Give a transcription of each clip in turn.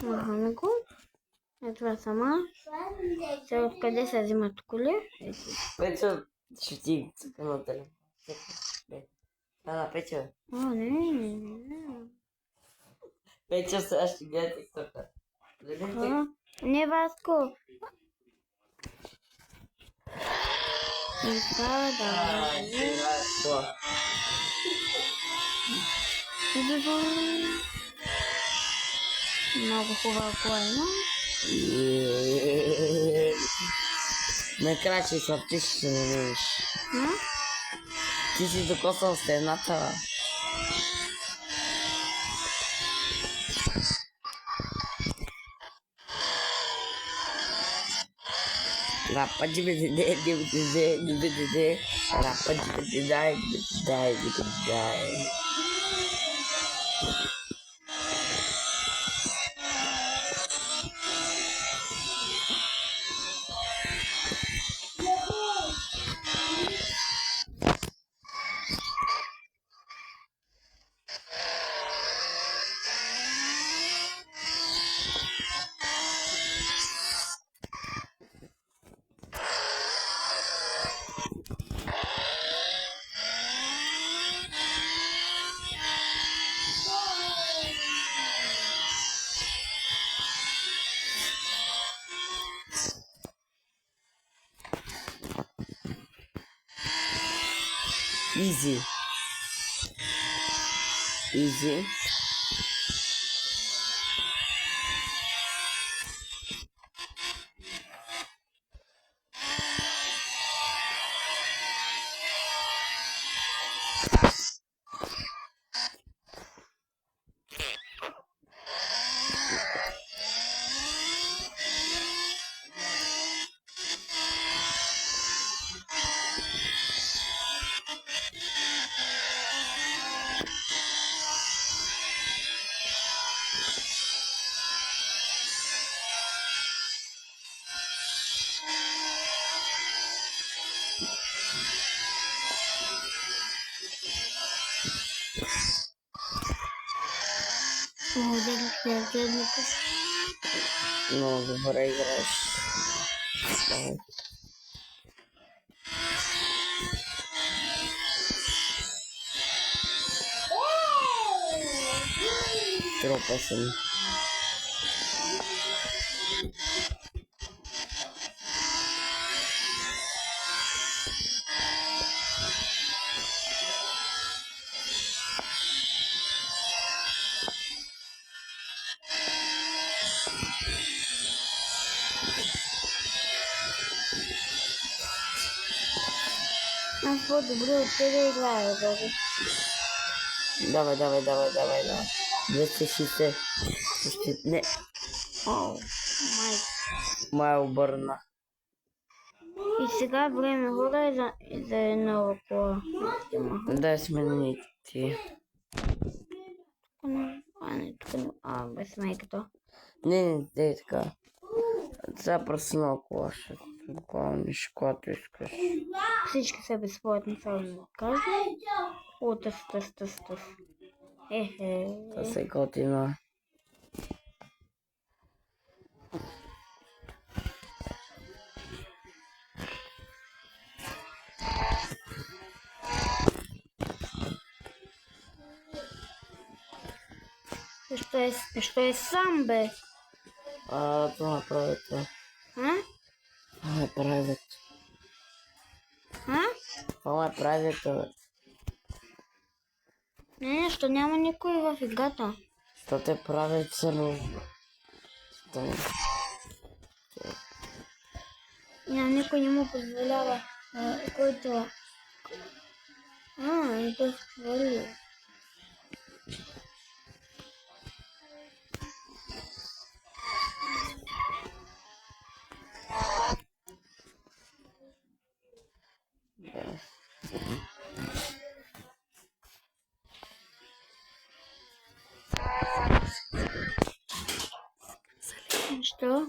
Махаме го. Това сама. Сега къде се взимат коли? Печо, ще ти цъка на телефон. Печо. О, не. Печо, сега ще гледа тиктока. Не, Васко. Много хубава кола има. Накрая ще съптиш, ще не видиш. Ти си докосал стената. Рапа джибиде, джибиде, рапа джибиде, джибиде. Easy. Много добре играеш. Давай. Тропа съм. Аз по-добре от тебе играя, бе. Давай. 260. Не. Май обърна. И сега време хора за една кола. Дай смени ти. Без майката. Не, така. Сега просто много кола ще помниш, когато искаш. Всички са безплатни, само да кажа. О, тъс. Това се готина. Що е сам, бе? Това направят. Това ме правят. Това ме правят, бе. Не, що няма никой в играта. Що те правят цено? Никой не му позволява, който... и то свали. Що?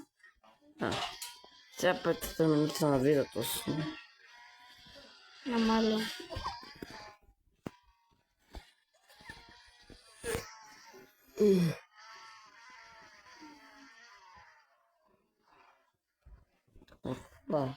Сега 5 минута на видеото си. Намаля. да.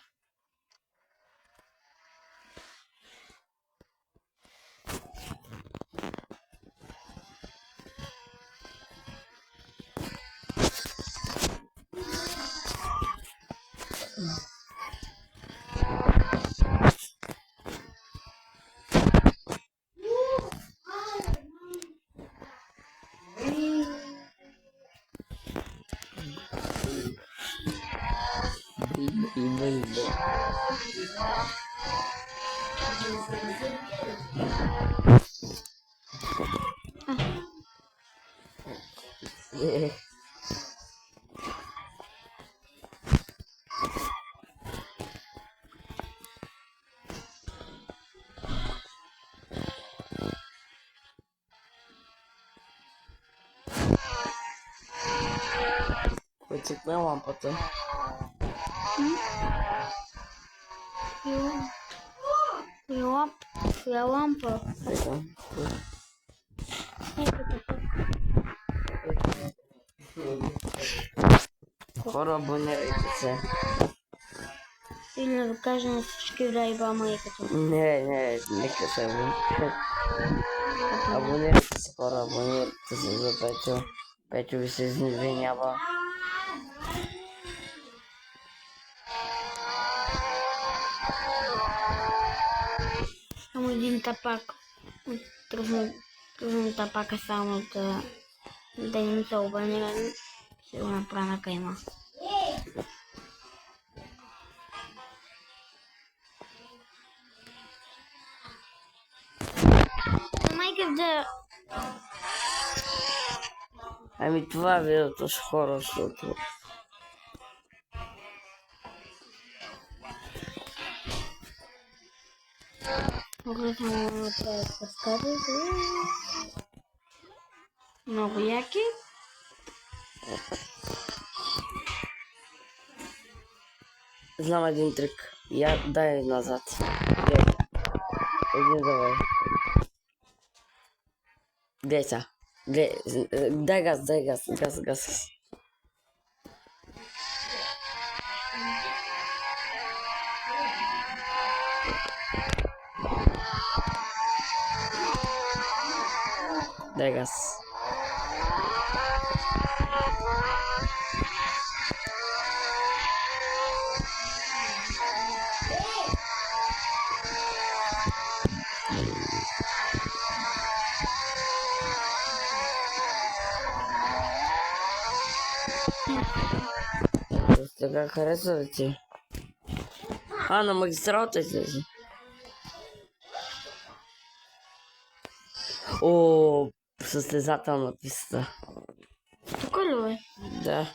Потекла лампа-то. Я лампа. Это. Хвороба не рейдиться. Или каже шкіра і бама като. Не кажу. Абонирайте хора, абонирайте се за Петю. Петю ви се извинява. Само един тапак. Трудно тапака само да им се обърне. Ще го направя на кайма. Майка да... Ами това видеото с хора, защото... Мога само да разказвам. Много яки. Знам един трик. Я дай назад. Един давай. Гледай сега. Дай газ. Дай газ. Така харесва ли ти? На магистралата излезе. О, състезателна писта. Тук ли е? Да.